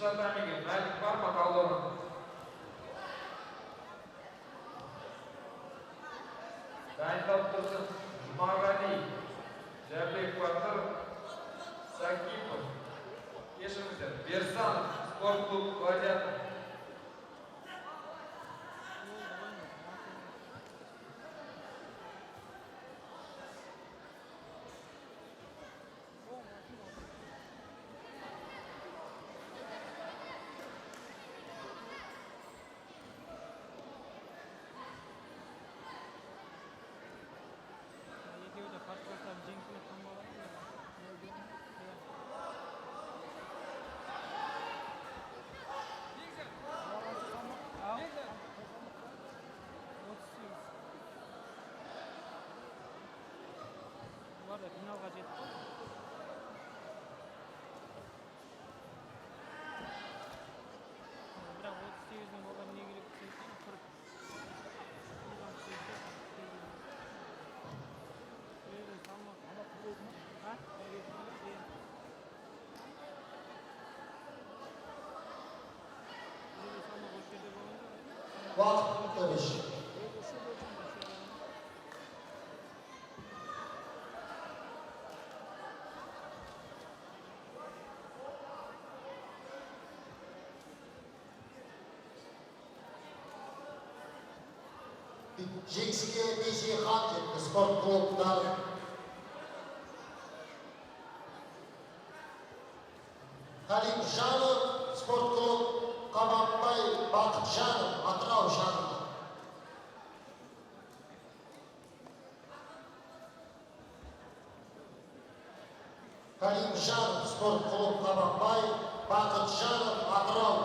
татамиге мәлік бар ма талдауға? Дайындап тұрсын Жұмағали, Жәбек Батыр, Сакипов, кешіріңіздер, Берсанов, спорт клуб «Гладиатор». Финалға жетті. Бірақ 38-дің болған не керек десек, 40. Вақыт дұрыс. Жеңіске Бейсейхан жетті спорт клубындағы. Қалимжанов спорт клуб, Қабанбай Бақытжанов Атырау шаңғы. Қалимжанов спорт клуб, Қабанбай Бақытжанов Атырау.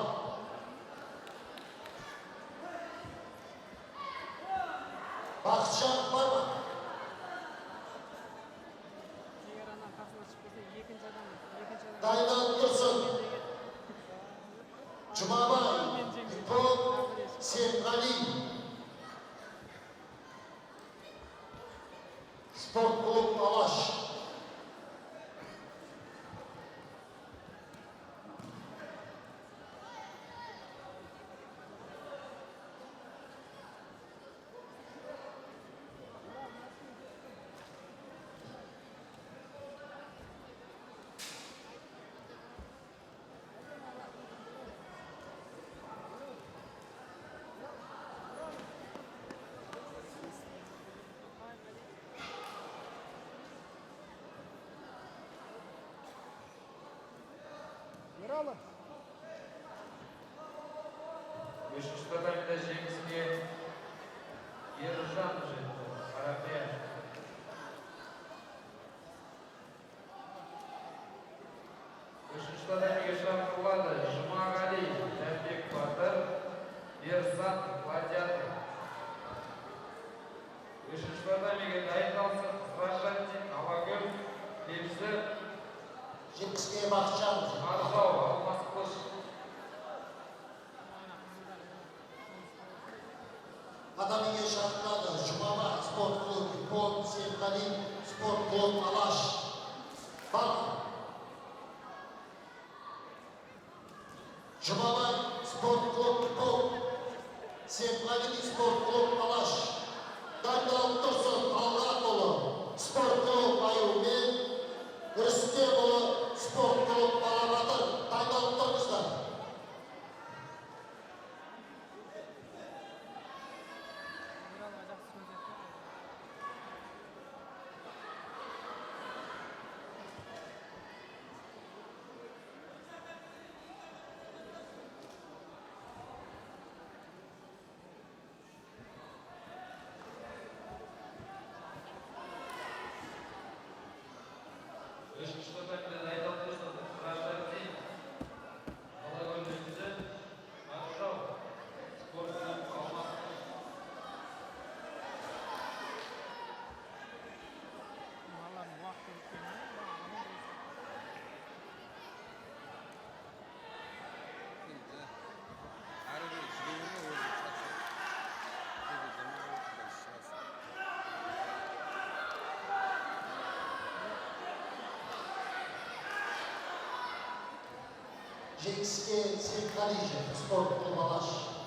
Бақытжан бар ма? Дайдан тұрсын. Жұмабай, Ипон, Серғали. Спорт клуб Алаш. Ералы. Үшінші татамида жеңіске Ержан жетті. Қарапия. Үшінші татамиге шақырылады Жұмағали, Жәбек Батыр, Берсанов, «Гладиатор». Үшінші татамиге дайындалсын Рашаддин, Амагүл, Лепсі, Жеңіске Бақытжан. Арзау, Алмас Қылыш. Татамиге шақырылады Жұмабай спорт клуб, Ипон, Серғали спорт клуб Алаш. Бар. Жұмабай спорт клуб, Ипон, Серғали спорт клуб Алаш. Дайындалып тұрсын Алғатұлы спорт клуб Аюмен, Рүстемұлы спорт клуб Балабатыр. Дайындалып тұрыңыздар. Үшінші татамида Жеңіске Серкалижев, спорт Кубалаш.